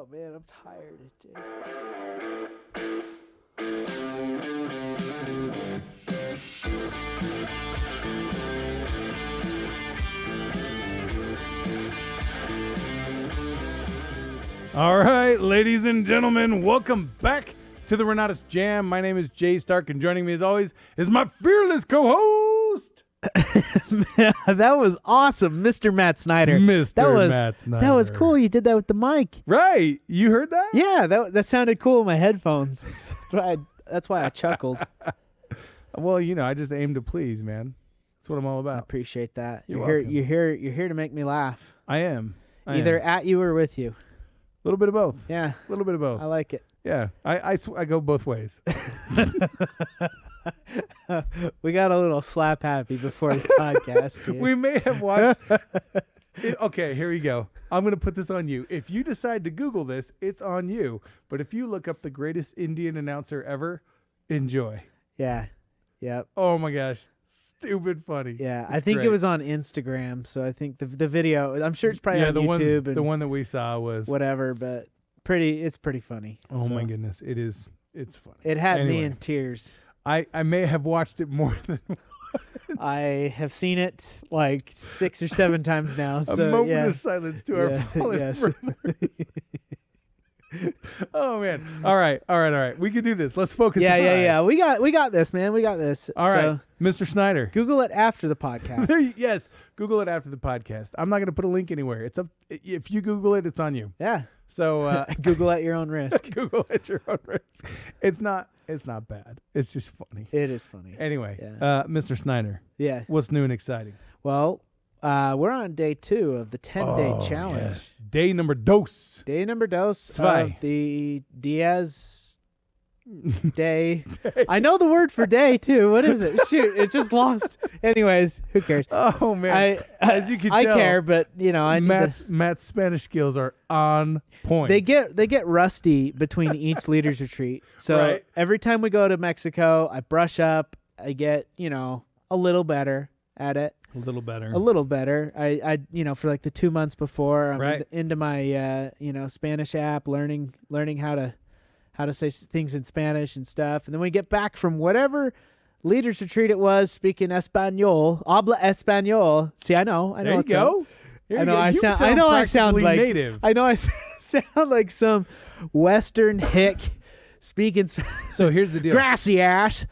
Oh man, I'm tired. All right, ladies and gentlemen, welcome back to the Renatus J.A.M. My name is Jay Stark, and joining me as always is my fearless co-host, That was awesome, Mr. Matt Snyder. Mr. Matt Snyder. That was cool. You did that with the mic. Right? You heard that? Yeah, that sounded cool in my headphones. That's why I chuckled. Well, you know, I just aim to please, man. That's what I'm all I about. appreciate that. You're welcome. You're here to make me laugh. I am. Either at you or with you. A little bit of both. Yeah. A little bit of both. I like it. Yeah. I go both ways. We got a little slap happy before the podcast here. We may have watched. Okay, here we go. I'm going to put this on you. If you decide to Google this, it's on you. But if you look up the greatest Indian announcer ever, enjoy. Yeah. Yep. Oh my gosh. Stupid funny. Yeah. It's I think great. it was on Instagram. So I think the video, I'm sure it's probably on the YouTube. the one that we saw was whatever, but it's pretty funny. Oh So my goodness. It's funny. It had me Anyway. in tears. I may have watched it more than I have seen it like 6 or 7 times now. a So moment yeah. of silence to our fallen yes. brothers. Oh man. All right. We can do this. Let's focus. Yeah. We got this, man. We got this. All right. So, Mr. Snyder. Google it after the podcast. Yes. Google it after the podcast. I'm not going to put a link anywhere. It's up. If you Google it, it's on you. Yeah. So Google at your own risk. Google at your own risk. It's not bad. It's just funny. It is funny. Anyway, Yeah. Mr. Snyder, Yeah. what's new and exciting? Well, we're on day 2 of the 10-day Oh, challenge. yes. Day number dos. Day number dos Zwei. of the Diaz day. I know the word for day too. What is it? Shoot, it just lost. Anyways, who cares? Oh man. As you can I tell, care, but you know, I need to, Matt's Spanish skills are on point. they get rusty between each leaders retreat. So Right. every time we go to Mexico, I brush up. I get, a little better at it. a little better. A little better. I for like the 2 months before, I'm Right. into my Spanish app, learning how to say things in Spanish and stuff. And then we get back from whatever leaders retreat it was, speaking Espanol, habla Espanol. See, I know. There you what's up. go. There I you know. go. I You sound practically like native. I know. I sound like some Western hick speaking So here's the deal. grassy ass.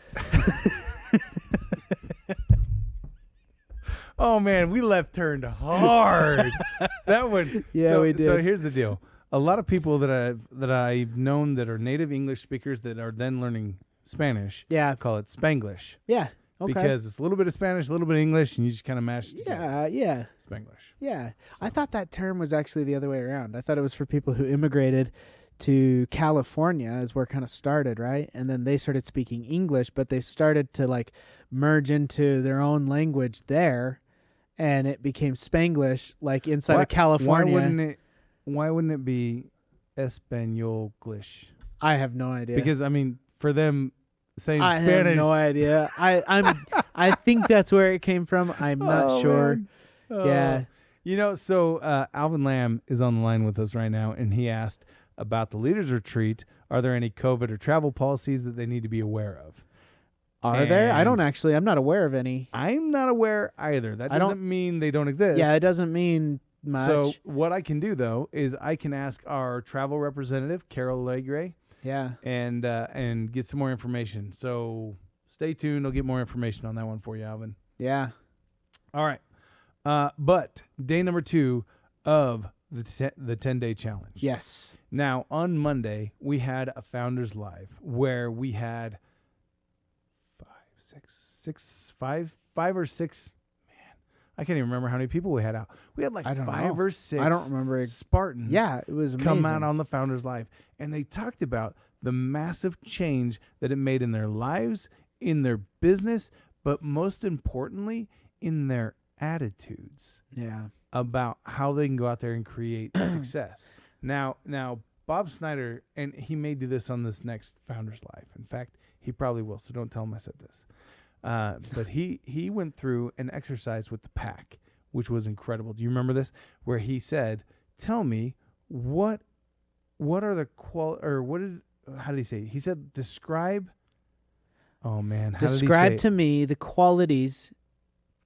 Oh man, we left turned hard. That one. Yeah, we did. So here's the deal. A lot of people that I've known that are native English speakers that are then learning Spanish. Yeah. Call it Spanglish. Yeah. Okay. Because it's a little bit of Spanish, a little bit of English, and you just kind of mash it together. Yeah. Spanglish. Yeah. I thought that term was actually the other way around. I thought it was for people who immigrated to California is where it kind of started, right? And then they started speaking English, but they started to like merge into their own language there, and it became Spanglish, like inside of California. Why wouldn't it be Espanolish? I have no idea. Because I mean, for them saying I Spanish. have no idea. I think that's where it came from. I'm not sure. Man. Oh. Yeah. So Alvin Lamb is on the line with us right now, and he asked about the Leaders Retreat. Are there any COVID or travel policies that they need to be aware of? Are there? I don't actually. I'm not aware of any. I'm not aware either. That I don't- doesn't mean they don't exist. Yeah, it doesn't mean much. So what I can do, though, is I can ask our travel representative, Carol Legre, yeah. and get some more information. So stay tuned. I'll get more information on that one for you, Alvin. Yeah. All right. But day number 2 of the 10-day challenge. Yes. Now, on Monday, we had a Founders Live where we had five or six. Man, I can't even remember how many people we had out. We had like I don't 5 know. or 6 I don't remember. Spartans Yeah, it was amazing. come out on the Founders Live. And they talked about the massive change that it made in their lives, in their business, but most importantly, in their attitudes Yeah. about how they can go out there and create success. Now, Bob Snyder, and he may do this on this next Founders Live. In fact, he probably will, so don't tell him I said this. But he went through an exercise with the pack, which was incredible. Do you remember this? Where he said, tell me, what what are the how did he say? He said describe. Oh man, how did he say Describe it? to me the qualities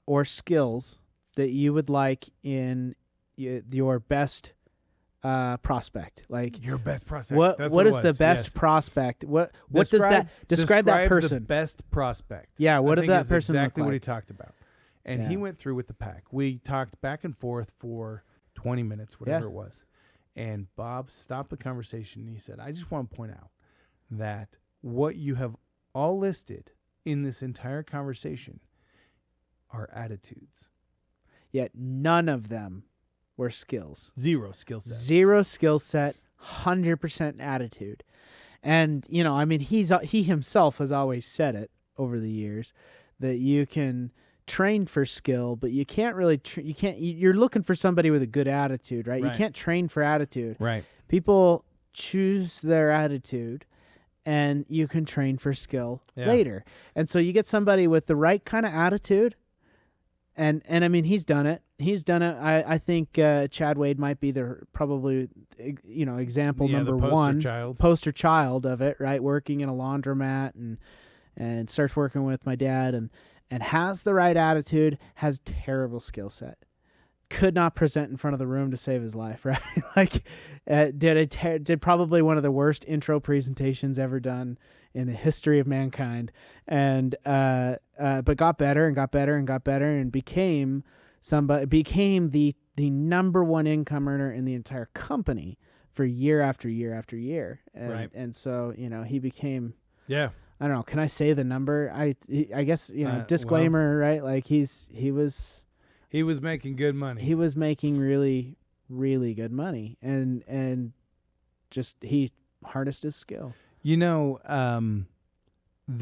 or skills that you would like in your best prospect. Like, Your best prospect. what That's what it is the was. best Yes. prospect? What does that describe that the person? best prospect. Yeah, what I did think that is person exactly look what he like? talked about. And he Yeah. went through with the pack. We talked back and forth for 20 minutes, whatever Yeah. it was. And Bob stopped the conversation and he said, I just want to point out that what you have all listed in this entire conversation are attitudes. Yet none of them were skills. Zero skill sets. Zero skill set, 100% attitude. And, I mean, he himself has always said it over the years that you can train for skill, but you can't really you're looking for somebody with a good attitude, right? You Right. can't train for attitude. Right. People choose their attitude, and you can train for skill later. And so you get somebody with the right kind of attitude, and I mean, he's done it. I think Chad Wade might be probably example number the poster one, child. poster child of it, right? Working in a laundromat and starts working with my dad and has the right attitude, has terrible skill set. Could not present in front of the room to save his life, right? Like, did probably one of the worst intro presentations ever done in the history of mankind, and but got better and got better and got better and became the number one income earner in the entire company for year after year after year, and, Right. and so he became. Yeah. I don't know. Can I say the number? I guess disclaimer, right? Like he was making good money. He was making really, really good money, and just he harnessed his skill. The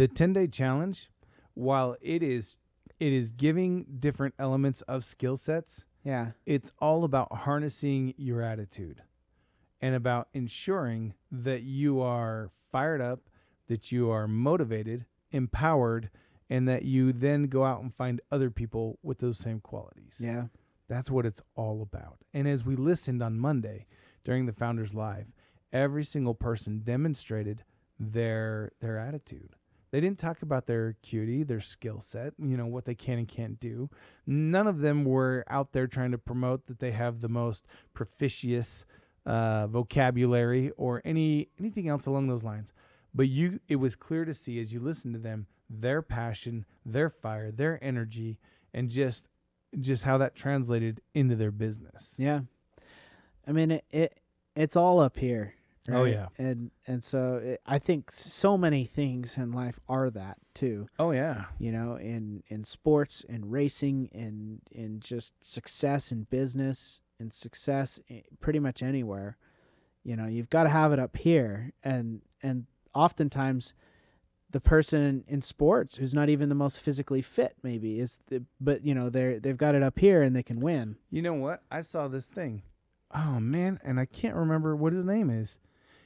10-day challenge, while it is giving different elements of skill sets, Yeah, it's all about harnessing your attitude and about ensuring that you are fired up, that you are motivated, empowered, and that you then go out and find other people with those same qualities. yeah, That's what it's all about. And as we listened on Monday during the Founders Live, every single person demonstrated their attitude. They didn't talk about their acuity, their skill set, what they can and can't do. None of them were out there trying to promote that they have the most proficious vocabulary or anything else along those lines. But it was clear to see as you listen to them, their passion, their fire, their energy, and just how that translated into their business. yeah. I mean, it's all up here. Right? Oh, yeah. And so I think so many things in life are that too. Oh, yeah. In sports and racing and in just success in business and success pretty much anywhere. You've got to have it up here, and oftentimes the person in sports who's not even the most physically fit maybe but they've got it up here and they can win. You know what? I saw this thing. Oh man, and I can't remember what his name is.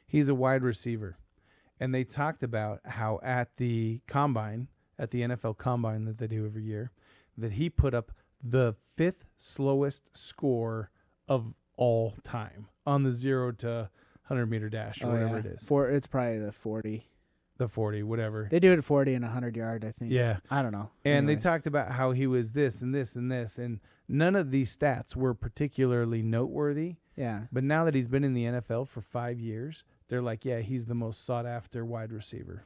He's a wide receiver. And they talked about how at the NFL combine that they do every year, that he put up the 5th slowest score of all time on the 0 to 100-meter dash or whatever it is. It's probably the 40. The 40, whatever. They do it at 40 and 100-yard, I think. Yeah. I don't know. And Anyways. they talked about how he was this and this and this, and none of these stats were particularly noteworthy. Yeah. But now that he's been in the NFL for 5 years, they're like, yeah, he's the most sought-after wide receiver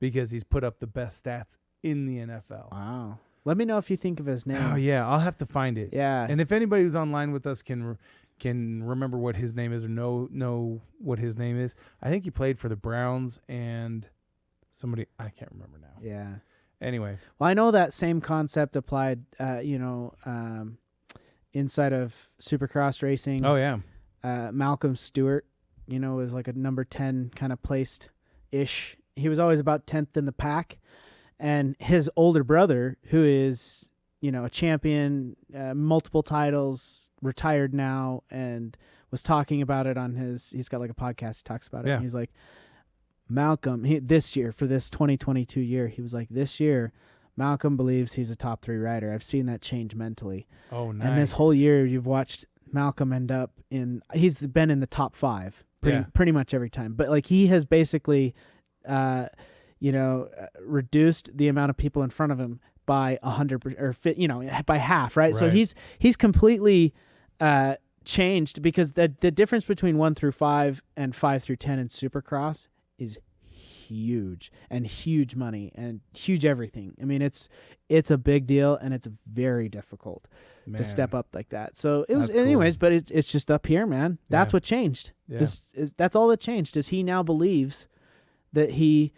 because he's put up the best stats in the NFL. Wow. Let me know if you think of his name. Oh, yeah, I'll have to find it. Yeah. And if anybody who's online with us can remember what his name is or know what his name is, I think he played for the Browns and somebody, I can't remember now. Yeah. Anyway. Well, I know that same concept applied, inside of Supercross racing. Oh, yeah. Malcolm Stewart, was like a number 10 kind of placed-ish. He was always about 10th in the pack. And his older brother, who is, a champion, multiple titles, retired now, and was talking about it on he's got like a podcast, he talks about it. Yeah. And he's like, Malcolm, this year, for this 2022 year, he was like, this year, Malcolm believes he's a top 3 rider. I've seen that change mentally. Oh, nice. And this whole year, you've watched Malcolm end up in. He's been in the top 5 Yeah. pretty much every time. But like he has basically, reduced the amount of people in front of him by 100% or by half, right? So Right. he's completely changed, because the difference between 1 through 5 and 5 through 10 in Supercross is huge, and huge money and huge everything. I mean, it's a big deal, and it's very difficult to step Man. up like that. So it was, That's cool. anyways, but it's just up here, man. That's Yeah. what changed. Yeah. That's all that changed, is he now believes that he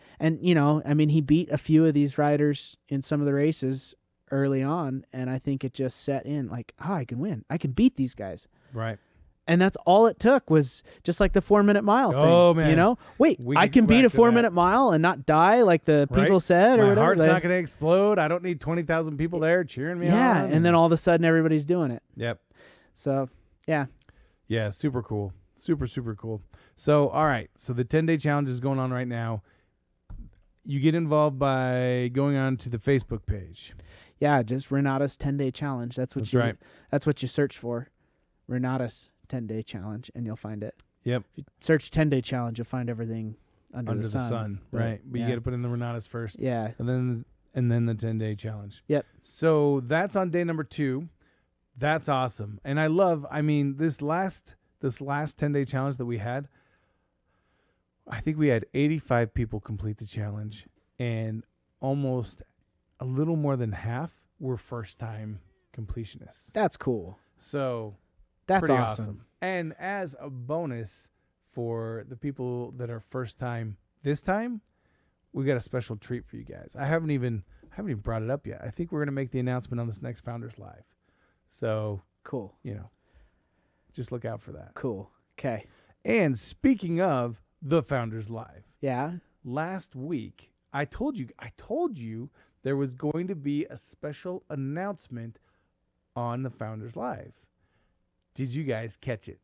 beat a few of these riders in some of the races early on, and I think it just set in like, I can win. I can beat these guys. Right. And that's all it took, was just like the 4-minute mile thing. Oh, man. Wait, We I could can go beat back a to 4-minute mile and not die like the Right? people said, or My whatever. heart's Like, not going to explode. I don't need 20,000 people there cheering me on. yeah, and then all of a sudden everybody's doing it. Yep. So, yeah. Yeah, super cool. Super, super cool. So, all right. So the 10-day challenge is going on right now. You get involved by going on to the Facebook page. Yeah, just Renatus 10-day challenge. That's right. That's what you search for. Renatus 10-day challenge, and you'll find it. Yep. If you search 10-day challenge, you'll find everything under the sun. Right. But yeah. you got to put in the Renatus first. Yeah. And then the 10-day challenge. Yep. So that's on day number 2. That's awesome. And I love, this last 10-day challenge that we had, I think we had 85 people complete the challenge, and almost a little more than half were first-time completionists. That's cool. So That's pretty awesome. And as a bonus for the people that are first time this time, we got a special treat for you guys. I haven't even brought it up yet. I think we're going to make the announcement on this next Founders Live. So, Cool. Just look out for that. Cool. Okay. And speaking of the Founders Live, Yeah. last week I told you there was going to be a special announcement on the Founders Live. Did you guys catch it?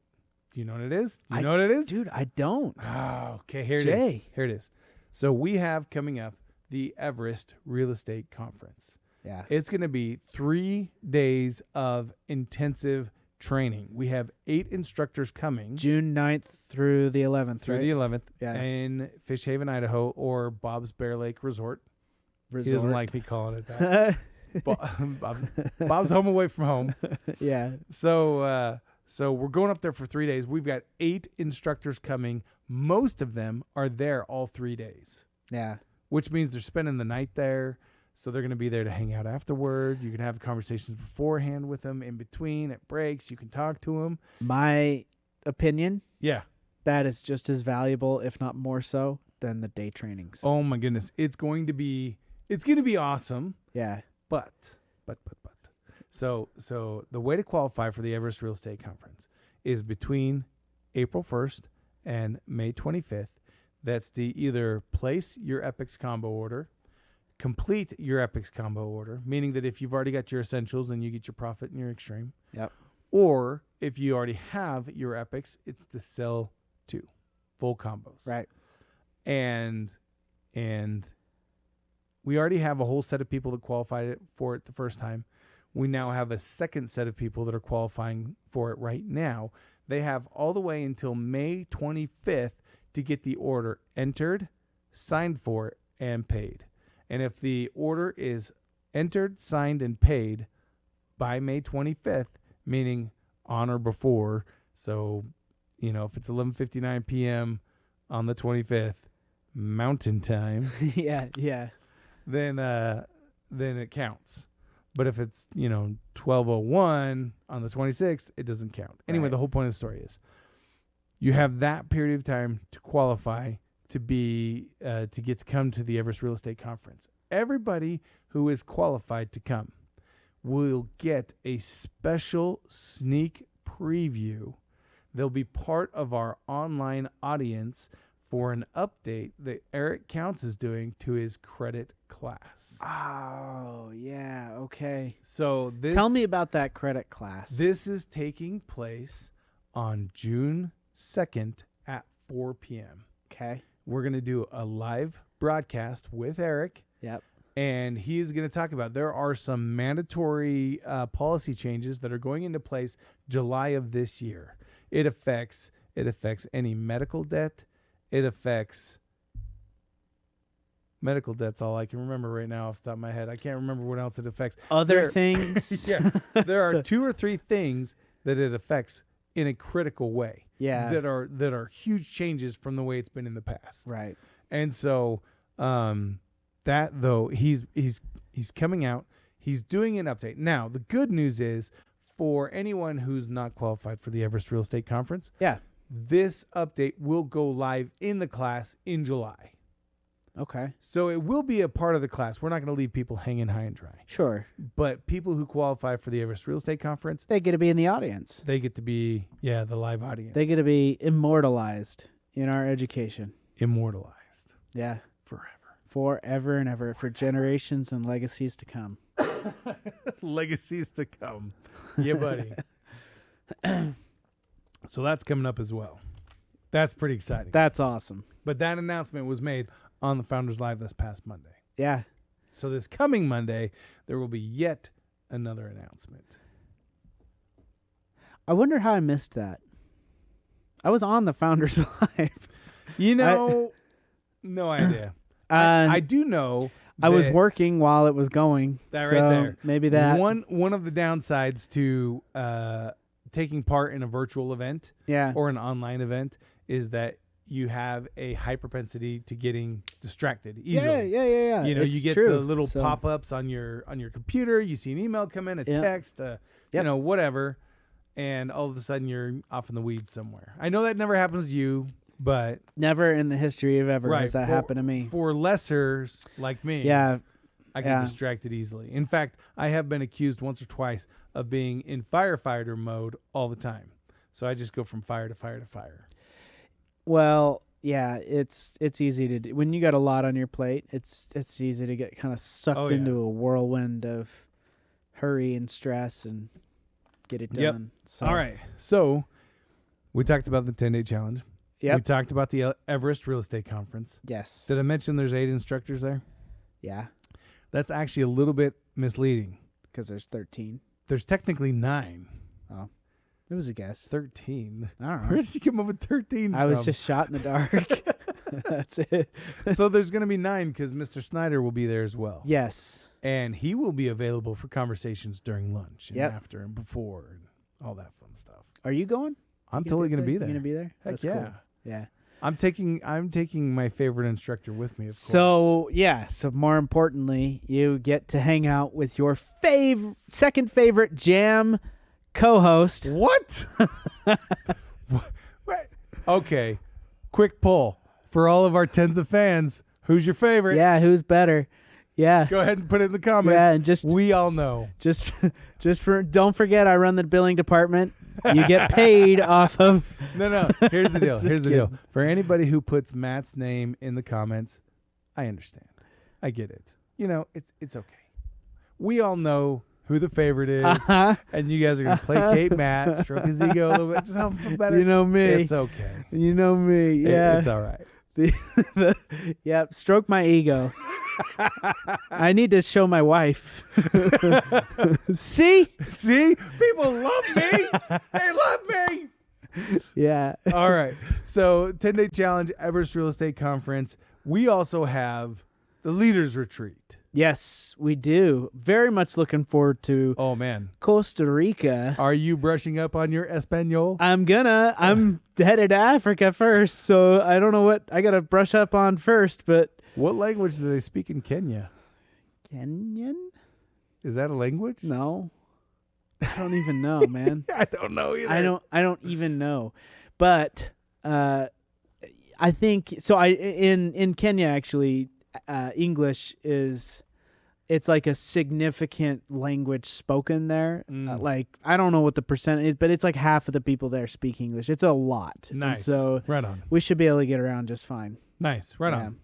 Do you know what it is? Do you know what it is? Dude, I don't. Oh, okay, here it is. Jay. Here it is. So we have coming up the Everest Real Estate Conference. Yeah. It's going to be 3 days of intensive training. We have 8 instructors coming. June 9th through the 11th, Through right? the 11th Yeah. in Fish Haven, Idaho, or Bob's Bear Lake Resort. Resort. He doesn't like me calling it that. Bob's home away from home. Yeah. So we're going up there for 3 days. We've got 8 instructors coming. Most of them are there all 3 days, Yeah. which means they're spending the night there. So they're going to be there to hang out afterward. You can have conversations beforehand with them, in between, at breaks. You can talk to them. My opinion, Yeah. that is just as valuable, if not more so, than the day trainings. Oh my goodness. It's going to be awesome. Yeah. But. So the way to qualify for the Everest Real Estate Conference is between April 1st and May 25th. That's the either place your Epics combo order, complete your Epics combo order, meaning that if you've already got your essentials, then you get your profit and your extreme. Yep. Or if you already have your Epics, it's to sell 2 full combos. Right. And we already have a whole set of people that qualified for it the first time. We now have a second set of people that are qualifying for it right now. They have all the way until May 25th to get the order entered, signed for, and paid. And if the order is entered, signed, and paid by May 25th, meaning on or before, so, if it's 11:59 p.m. on the 25th, Mountain Time, yeah. then it counts. But if it's, 12:01 on the 26th, it doesn't count. Anyway, Right. The whole point of the story is you have that period of time to qualify to be to get to come to the Everest Real Estate Conference. Everybody who is qualified to come will get a special sneak preview. They'll be part of our online audience for an update that Eric Counts is doing to his credit class. Oh, yeah. Okay. So Tell me about that credit class. This is taking place on June 2nd at 4 p.m. Okay. We're going to do a live broadcast with Eric. Yep. And he is going to talk about there are some mandatory policy changes that are going into place July of this year. It affects any medical debt. It affects medical debt's all I can remember right now off the top of my head. I can't remember what else it affects. Other things. Yeah. There are So- 2 or 3 things that it affects in a critical way. Yeah. That are huge changes from the way it's been in the past. Right. And so that though he's coming out, he's doing an update. Now, the good news is for anyone who's not qualified for the Everest Real Estate Conference, Yeah. this update will go live in the class in July. Okay. So it will be a part of the class. We're not going to leave people hanging high and dry. Sure. But people who qualify for the Everest Real Estate Conference, They get to be in the audience. they get to be, the live audience. They get to be immortalized in our education. immortalized Yeah. forever. Forever and ever, for generations and legacies to come. Legacies to come. Yeah, buddy. So that's coming up as well. That's pretty exciting. That's awesome. But that announcement was made on the Founders Live this past Monday. Yeah. So this coming Monday, there will be yet another announcement. I wonder how I missed that. I was on the Founders Live. You know, no idea. Uh, I do know. I was that- working while it was going. That so right there. Maybe that. One of the downsides to taking part in a virtual event Yeah. or an online event is that you have a high propensity to getting distracted easily. Yeah. You know, It's you get true. the little So, pop-ups on your computer. You see an email come in, a Yep. text, you Yep. know, whatever, and all of a sudden you're off in the weeds somewhere. I know that never happens to you, but Never in the history of ever Right, has that for- happened to me. for lessers like me, Yeah. I get yeah. distracted easily. In fact, I have been accused once or twice of being in firefighter mode all the time. So I just go from fire to fire to fire. Well, yeah, it's easy to do. When you got a lot on your plate, it's easy to get kind of sucked Oh, yeah. into a whirlwind of hurry and stress and get it Yep. done. So, All right. So we talked about the 10-day challenge. Yep. We talked about the Everest Real Estate Conference. Yes. Did I mention there's 8 instructors there? Yeah, That's actually a little bit misleading. because there's 13. There's technically 9. It was a guess. 13. I don't Where know. did you come up with 13 I was from? just shot in the dark. That's it. So there's going to be 9 because Mr. Snyder will be there as well. Yes. And he will be available for conversations during lunch and Yep. after and before and all that fun stuff. Are you going? I'm totally going to be there. You gonna be there? Heck That's yeah. Cool. Yeah. I'm taking my favorite instructor with me, of course. So yeah. So more importantly, you get to hang out with your second favorite J.A.M co-host. What? What? Okay. Quick poll for all of our tens of fans. Who's your favorite? Yeah. Who's better? Yeah. Go ahead and put it in the comments. Yeah. And We all know. just don't forget, I run the billing department. You get paid off of. No. Here's the deal. Just Here's the deal. kidding. For anybody who puts Matt's name in the comments, I understand. I get it. You know, it's okay. We all know who the favorite is, Uh-huh. and you guys are gonna placate Matt, stroke his ego a little bit, just help him feel better. You know me. It's okay. You know me. Yeah. It's all right. Yep. Stroke my ego. I need to show my wife. See? See, people love me. They love me. Yeah. All right. So 10-day challenge, Everest Real Estate Conference. We also have the Leaders Retreat. Yes, we do. Very much looking forward to Oh man, Costa Rica. are you brushing up on your Espanol? I'm headed to Africa first, so I don't know what I gotta brush up on first, but What language do they speak in Kenya? Kenyan? Is that a language? No. I don't even know, man. I don't know either. I don't even know. But I think so in Kenya actually English it's like a significant language spoken there. Like I don't know what the percent is, but it's like half of the people there speak English. It's a lot. And Nice. so Right on. we should be able to get around just fine. Nice. Right Yeah. on.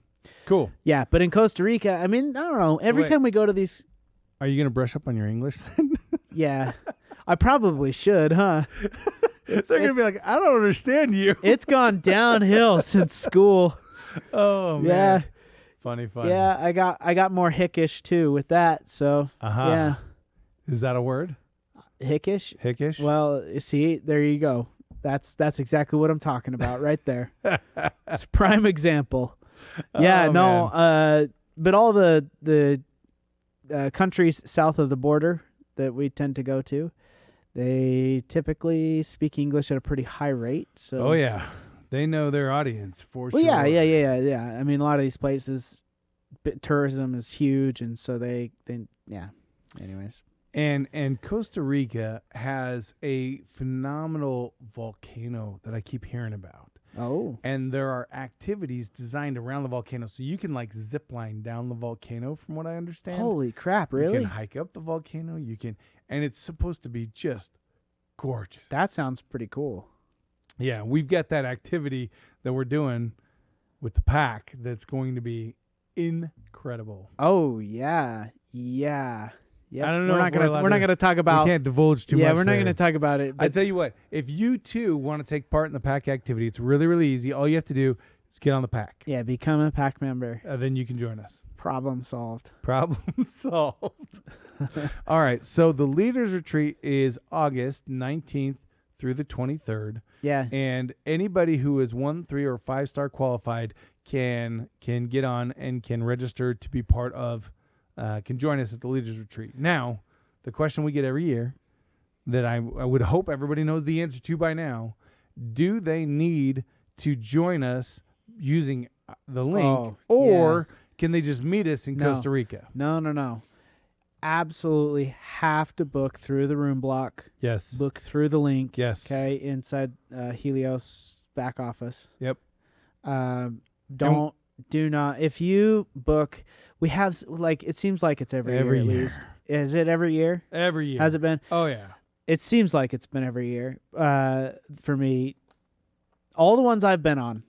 Cool. Yeah, but in Costa Rica, I mean, I don't know. Every wait. time we go to these, Are you gonna brush up on your English then? yeah, I probably should, huh? They're gonna be like, I don't understand you. It's gone downhill since school. Oh man. Yeah. Funny. Yeah, I got more hickish too with that. So Uh-huh. yeah, Is that a word? Hickish. Hickish. Well, see, there you go. That's exactly what I'm talking about right there. It's a prime example. Yeah, Oh, no, man. but all the countries south of the border that we tend to go to, they typically speak English at a pretty high rate. So, Oh yeah, they know their audience for well, sure. yeah. I mean, a lot of these places, tourism is huge, and so they yeah. Anyways, And Costa Rica has a phenomenal volcano that I keep hearing about. oh, And there are activities designed around the volcano, so you can like zip line down the volcano. From what I understand, holy crap! you Really? can hike up the volcano. You can, and it's supposed to be just gorgeous. That sounds pretty cool. Yeah, we've got that activity that we're doing with the pack that's going to be incredible. Oh yeah. Yep. I don't know We're if not gonna allowed we're not to- gonna talk about. We can't divulge too much. Yeah, we're not there. gonna talk about it. I But tell you what, if you too want to take part in the pack activity, it's really, really easy. All you have to do is get on the pack. yeah, become a pack member. Then you can join us. Problem solved. Problem solved. All right. So the Leaders Retreat is August 19th through the 23rd. Yeah. And anybody who is 1, 3, or 5-star qualified can get on and can register to be part of, can join us at the Leaders Retreat. Now, the question we get every year that I would hope everybody knows the answer to by now, do they need to join us using the link, Oh, or can they just meet us in No. Costa Rica? No. Absolutely have to book through the room block. Yes. Book through the link. Yes. Okay, inside Helios back office. Yep. Do not. If you book, we have like it seems like it's every year at least. Is it every year? Every year. Has it been? Oh, yeah. It seems like it's been every year. For me, all the ones I've been on,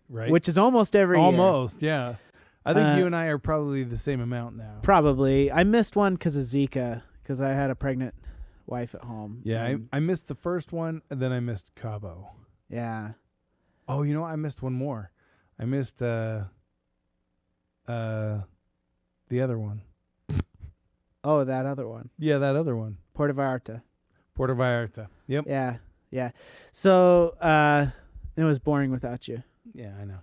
Right. which is almost every year. Almost, yeah. I think Uh, you and I are probably the same amount now. Probably. I missed one because of Zika, because I had a pregnant wife at home. Yeah, and- I missed the first one, and then I missed Cabo. yeah. Oh, you know what? I missed one more. I missed the other one. Oh, that other one, Yeah, that other one. Puerto Vallarta. Puerto Vallarta. Yep. Yeah. So it was boring without you. Yeah, I know.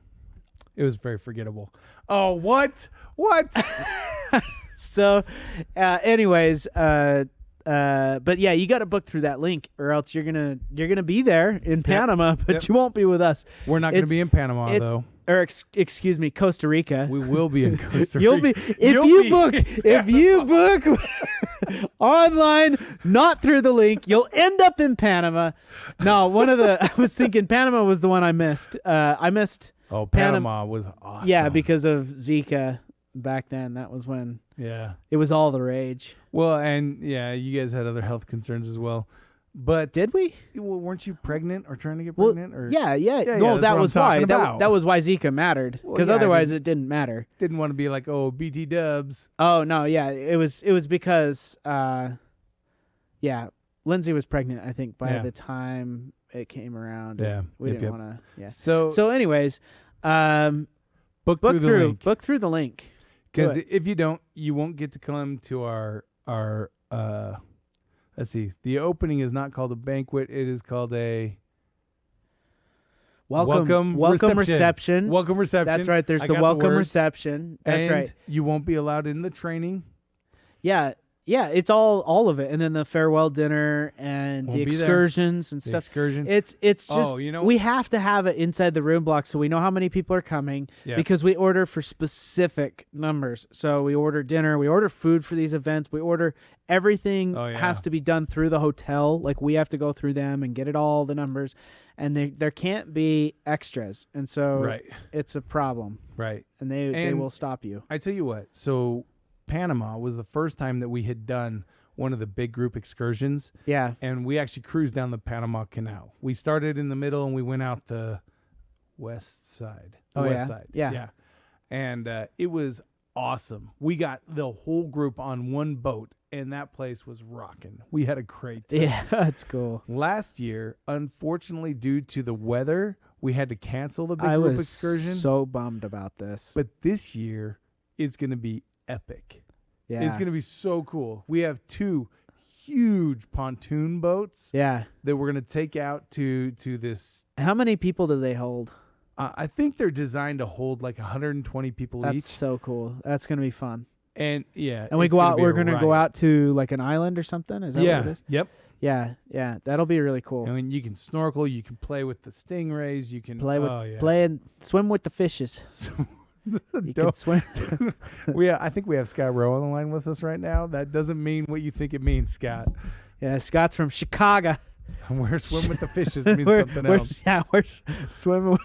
It was very forgettable. Oh, what? What? So, anyways, but yeah, you got to book through that link, or else you're gonna be there in Panama, but Yep. you won't be with us. We're not going to It's- be in Panama, it's- though. Or excuse me, Costa Rica. We will be in Costa Rica. You'll be if you book online, not through the link, you'll end up in Panama. No, I was thinking Panama was the one I missed. I missed. Oh, Panama was awesome. Yeah, because of Zika back then. That was when Yeah. it was all the rage. Well, and yeah, you guys had other health concerns as well. But Did we? well, weren't you pregnant or trying to get Well, pregnant? Or yeah. yeah, No, that's that what was I'm why. talking about. That was why Zika mattered. Well, Because yeah, I otherwise, didn't- it didn't matter. didn't want to be like, oh, BT Dubs. Oh no, yeah. It was because Lindsay was pregnant. I think by Yeah. the time it came around. Yeah, We yep, didn't yep. want to. Yeah. So, So, anyways, book book through the link. book through the link. Because Do it. if you don't, you won't get to come to our let's see. The opening is not called a banquet. It is called a Welcome reception. welcome reception. That's right. There's I the got welcome words. reception. That's And right. You won't be allowed in the training. Yeah. It's all of it, and then the farewell dinner and Won't the be there. excursions and The stuff. excursion. It's just Oh, you know- we have to have it inside the room block so we know how many people are coming Yeah. because we order for specific numbers. So we order dinner, we order food for these events, we order everything Oh, yeah. has to be done through the hotel. Like we have to go through them and get it all the numbers, and there can't be extras, and so Right. it's a problem, Right. and they And- will stop you. I tell you what. So Panama was the first time that we had done one of the big group excursions, Yeah. and we actually cruised down the Panama Canal. We started in the middle and we went out the west side. The Oh, west yeah? side. Yeah. Yeah. And it was awesome. We got the whole group on one boat, and that place was rocking. We had a great time. Yeah, that's cool. Last year, unfortunately, due to the weather, we had to cancel the big I group was excursion. so bummed about this. But this year, it's going to be epic. yeah. It's going to be so cool. We have 2 huge pontoon boats Yeah. that we're going to take out to this. How many people do they hold? I think they're designed to hold like 120 people That's each. so cool. That's gonna be fun. And yeah, And we it's go gonna out. be We're a gonna go riot. out to like an island or something. Is that what it is? Yep. Yeah. Yeah. That'll be really cool. I mean, you can snorkel, you can play with the stingrays, you can Play and swim with the fishes. You can swim. I think we have Scott Rowe on the line with us right now. That doesn't mean what you think it means, Scott. Yeah, Scott's from Chicago. We're swim with the fishes means something else. Yeah, we're swimming with.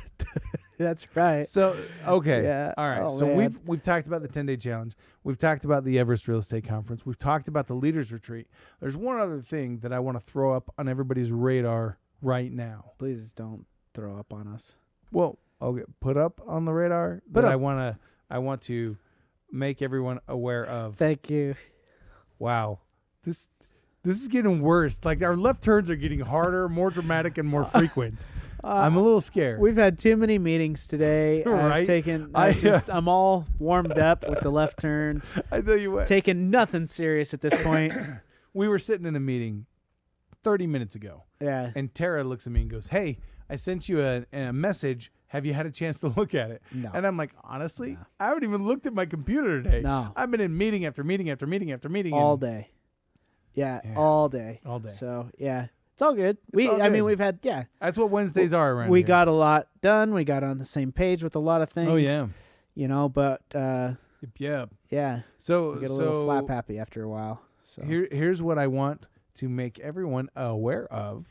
That's right. So okay, Yeah. all right. Oh, So man. we've talked about the 10-day challenge. We've talked about the Everest Real Estate Conference. We've talked about the Leaders Retreat. There's one other thing that I want to throw up on everybody's radar right now. Please don't throw up on us. Well, okay, put up on the radar. Put But up. I want to make everyone aware of. Thank you. Wow, this is getting worse. Like our left turns are getting harder, more dramatic, and more frequent. I'm a little scared. We've had too many meetings today. Right? I'm all warmed up with the left turns. I tell you what, Taking nothing serious at this point. we were sitting in a meeting 30 minutes ago, Yeah. and Tara looks at me and goes, "Hey, I sent you a message. Have you had a chance to look at it?" No. And I'm like, honestly, I haven't even looked at my computer today. No. I've been in meeting after meeting after meeting after meeting. All and- day. Yeah, Yeah. all day. All day. So, yeah. It's all good. all I mean, good. we've had, That's what Wednesdays are around we here. got a lot done. We got on the same page with a lot of things. Oh yeah. But Yeah. yeah, So we get a little slap happy after a while. So here's what I want to make everyone aware of,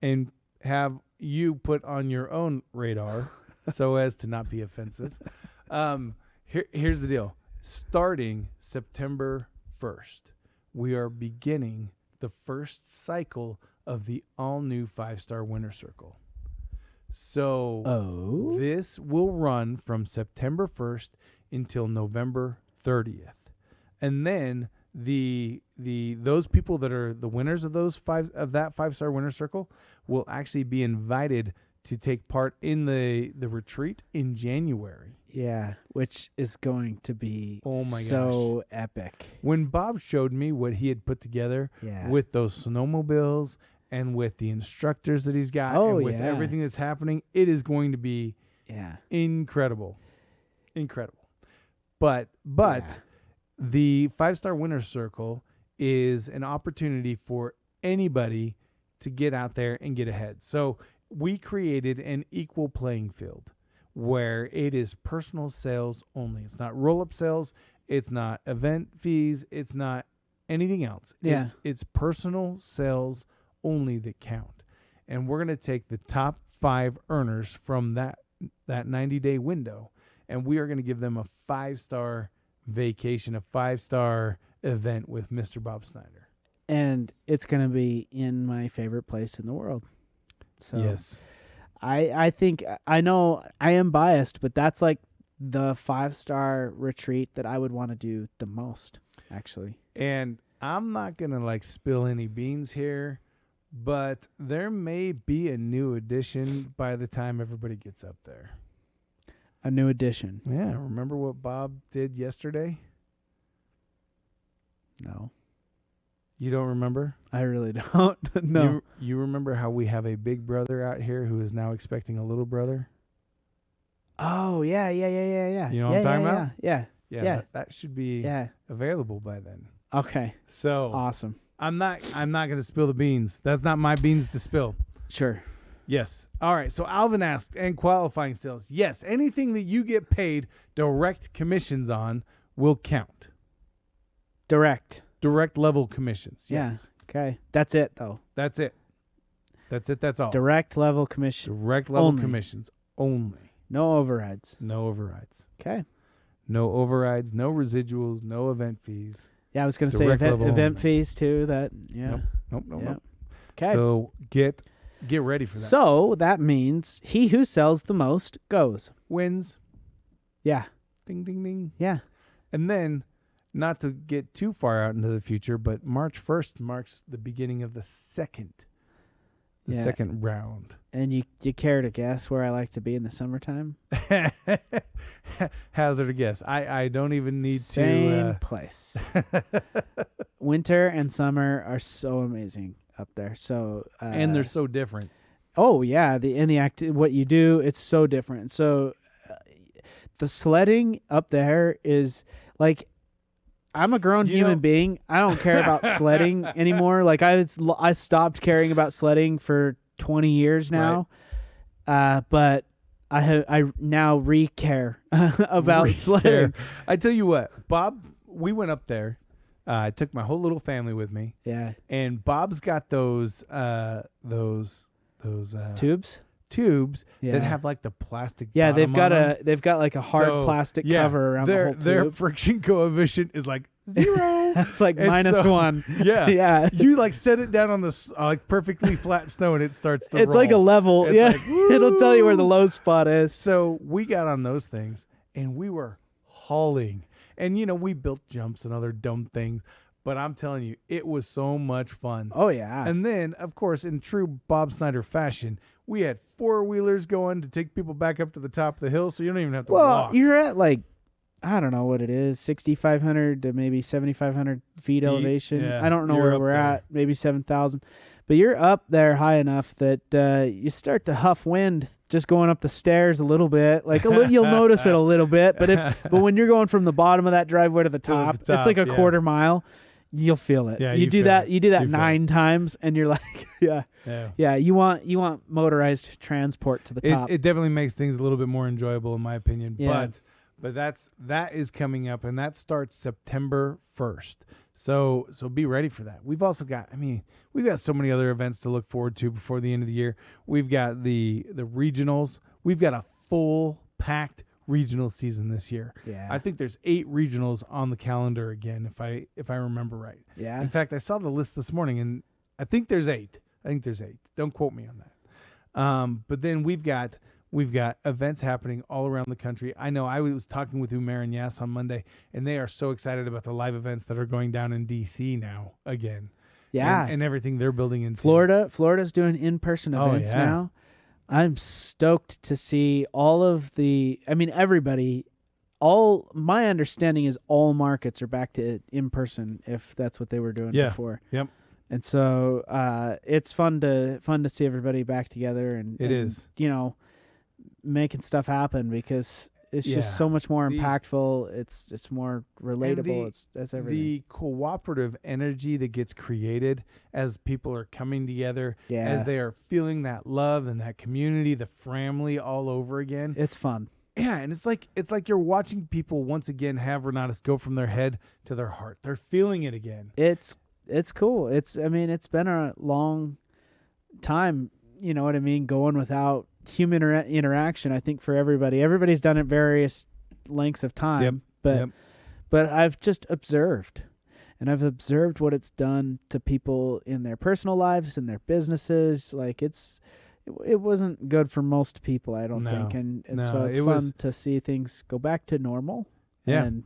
and have you put on your own radar, so as to not be offensive. Here's the deal. Starting September 1st, we are beginning the first cycle of the all-new 5-star Winner Circle. So this will run from September 1st until November 30th. And then those people that are the winners of that 5-star Winner Circle will actually be invited to take part in the retreat in January. yeah, which is going to be Oh my so epic. When Bob showed me what he had put together Yeah. with those snowmobiles and with the instructors that he's got Oh, and with yeah. everything that's happening, it is going to be Yeah. incredible. But Yeah. the 5-star Winner Circle is an opportunity for anybody to get out there and get ahead. So we created an equal playing field where it is personal sales only. It's not roll-up sales. It's not event fees. It's not anything else. Yeah. It's personal sales only that count. And we're going to take the top 5 earners from that 90-day window, and we are going to give them a 5-star vacation, a 5-star event with Mr. Bob Snyder. And it's going to be in my favorite place in the world. So Yes. I think, I know I am biased, but that's like the 5-star retreat that I would want to do the most, actually. And I'm not going to spill any beans here, but there may be a new addition by the time everybody gets up there. A new addition. Yeah, remember what Bob did yesterday? No, You don't remember? I really don't. No. You remember how we have a big brother out here who is now expecting a little brother? Oh, yeah. You know what I'm talking about? Yeah. Yeah. That should be Yeah. available by then. Okay. So Awesome. I'm not going to spill the beans. That's not my beans to spill. Sure. Yes. All right. So Alvin asked, and qualifying sales. Yes. Anything that you get paid direct commissions on will count. Direct. Direct level commissions. Yes. Yeah. Okay. That's it, though. That's it. That's all. Direct level commission. Direct level Only. commissions only. No overrides. No overrides. Okay. No overrides. No residuals. No event fees. Yeah, I was going to say Direct level event only. fees, too. That, yeah. Nope. Yeah. Okay. So get ready for that. So that means he who sells the most goes. Wins. Yeah. Ding, ding, ding. Yeah. And then, not to get too far out into the future, but March 1st marks the beginning of the second Yeah. second round. And you care to guess where I like to be in the summertime? Hazard a guess. I don't even need Same to. place. winter and summer are so amazing up there. So And they're so different. oh yeah, what you do, it's so different. So the sledding up there is like, I'm a grown human being. I don't care about sledding anymore. Like I stopped caring about sledding for 20 years now. But I now re-care about sledding. I tell you what, Bob, we went up there. I took my whole little family with me. Yeah. And Bob's got those Tubes? tubes Yeah. that have like the plastic. Yeah, bottom on them. they've got like a hard plastic cover around the whole tube. Their friction coefficient is like 0. That's like And -1. Yeah, Yeah. You like set it down on the like perfectly flat snow, and it starts to It's roll. like a level. It's yeah. like, It'll tell you where the low spot is. So we got on those things, and we were hauling. And, we built jumps and other dumb things. But I'm telling you, it was so much fun. Oh yeah. And then, of course, in true Bob Snyder fashion, we had 4-wheelers going to take people back up to the top of the hill, so you don't even have to walk. You're at like, I don't know what it is, 6,500 to maybe 7,500 feet elevation. Yeah, I don't know you're where up we're there. at, maybe 7,000. But you're up there high enough that you start to huff wind just going up the stairs a little bit. Like you'll notice it a little bit, but when you're going from the bottom of that driveway to the top, it's like a quarter mile. You'll feel it. Yeah, you do feel that. it. You do that You feel 9 times, and you're like, yeah. You want motorized transport to the top. It definitely makes things a little bit more enjoyable, in my opinion. Yeah. But that is coming up, and that starts September 1st. So be ready for that. We've also got, we've got so many other events to look forward to before the end of the year. We've got the regionals. We've got a full packed regional season this year. Yeah. I think there's 8 regionals on the calendar again, if I remember right. Yeah. In fact, I saw the list this morning, and I think there's 8. Don't quote me on that. But then we've got events happening all around the country. I know I was talking with Umair and Yas on Monday, and they are so excited about the live events that are going down in D.C. now again. Yeah. And everything they're building in Florida's doing in-person events now. I'm stoked to see all of everybody. My understanding is all markets are back to in-person, if that's what they were doing before. Yep. And so it's fun to see everybody back together and making stuff happen, because it's just so much more impactful. It's more relatable. It's everything. The cooperative energy that gets created as people are coming together, as they are feeling that love and that community, the family all over again. It's fun. Yeah, and it's like you're watching people once again have Renatus go from their head to their heart. They're feeling it again. It's cool. It's been a long time, you know what I mean, going without human interaction. I think for everybody's done it various lengths of time, but I've just observed, and I've observed what it's done to people in their personal lives and their businesses. Like it wasn't good for most people, I don't think, and so it's fun to see things go back to normal. And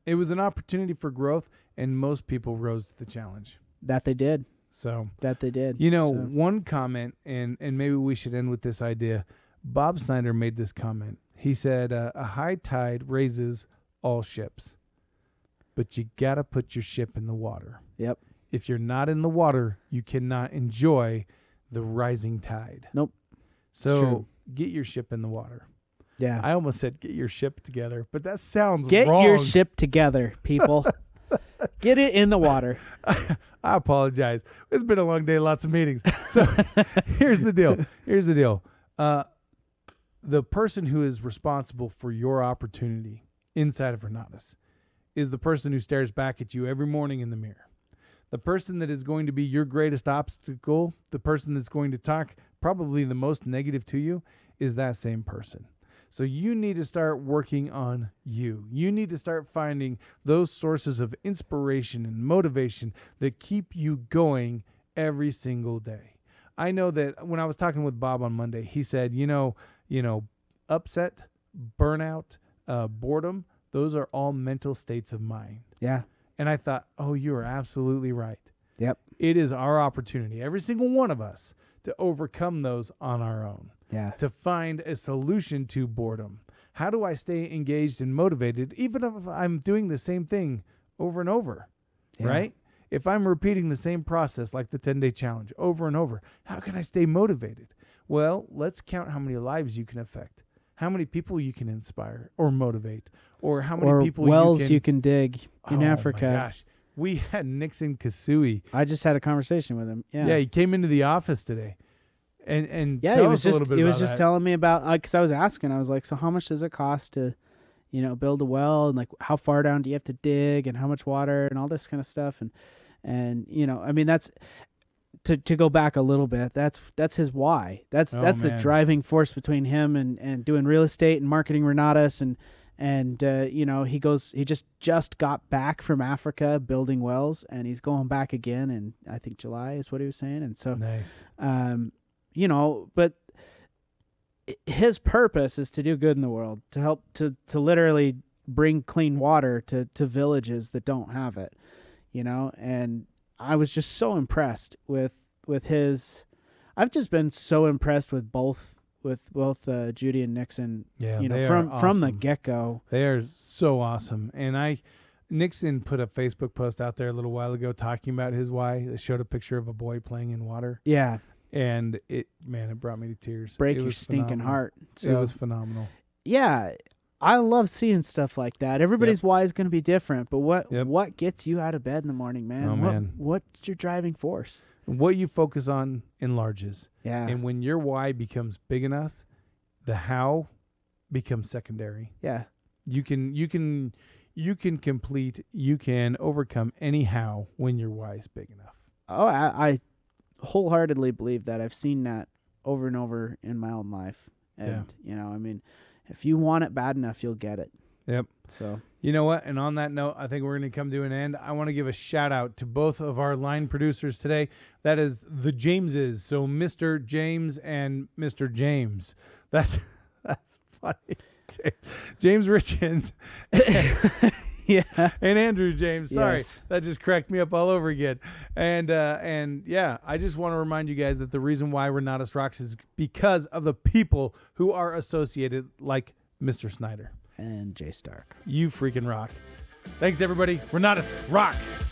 it was an opportunity for growth, and most people rose to the challenge. That they did. One comment, and maybe we should end with this idea. Bob Snyder made this comment. He said, a high tide raises all ships, but you got to put your ship in the water. Yep. If you're not in the water, you cannot enjoy the rising tide. Nope. So get your ship in the water. Yeah. I almost said get your ship together, but that sounds wrong. Get your ship together, people. Get it in the water. I apologize. It's been a long day, lots of meetings. So here's the deal. The person who is responsible for your opportunity inside of Renatus is the person who stares back at you every morning in the mirror. The person that is going to be your greatest obstacle, the person that's going to talk probably the most negative to you, is that same person. So you need to start working on you. You need to start finding those sources of inspiration and motivation that keep you going every single day. I know that when I was talking with Bob on Monday, he said, upset, burnout, boredom, those are all mental states of mind. Yeah. And I thought, oh, you are absolutely right. Yep. It is our opportunity, every single one of us, to overcome those on our own. Yeah. To find a solution to boredom. How do I stay engaged and motivated even if I'm doing the same thing over and over? Yeah. Right? if I'm repeating the same process like the 10-day challenge over and over, how can I stay motivated? Well, let's count how many lives you can affect, how many people you can inspire or motivate, or how many people wells you can dig in Africa. Oh my gosh. We had Nixon Kasui. I just had a conversation with him. Yeah. Yeah, he came into the office today. And yeah, tell he was us a little just bit he was about just that. telling me about, because I was asking, I was like, so how much does it cost to, build a well, and like how far down do you have to dig, and how much water, and all this kind of stuff, and I mean, that's to go back a little bit. That's his why. That's the Man. driving force between him and doing real estate and marketing Renatus, and he just got back from Africa building wells, and he's going back again, and I think July is what he was saying, and so Nice. but his purpose is to do good in the world, to help to literally bring clean water to villages that don't have it, and I was just so impressed with his. I've just been so impressed with both Judy and Nixon. Yeah, from the awesome. get-go. They are so awesome. And Nixon put a Facebook post out there a little while ago talking about his why. They showed a picture of a boy playing in water. Yeah. And it brought me to tears. Break it your was stinking phenomenal. heart. So, It was phenomenal. Yeah. I love seeing stuff like that. Everybody's why is going to be different, but what gets you out of bed in the morning, man? Oh, man. What's your driving force? What you focus on enlarges. Yeah. And when your why becomes big enough, the how becomes secondary. Yeah. You can overcome any how when your why is big enough. Oh, I wholeheartedly believe that. I've seen that over and over in my own life. And, I mean, if you want it bad enough, you'll get it. Yep. So, you know what? And on that note, I think we're going to come to an end. I want to give a shout out to both of our line producers today. That is the Jameses. So Mr. James and Mr. James. That's funny. James Richens. yeah. And Andrew James. Sorry. Yes. That just cracked me up all over again. And I just want to remind you guys that the reason why Renatus rocks is because of the people who are associated, like Mr. Snyder. And Jay Stark. You freaking rock. Thanks, everybody. Renatus rocks.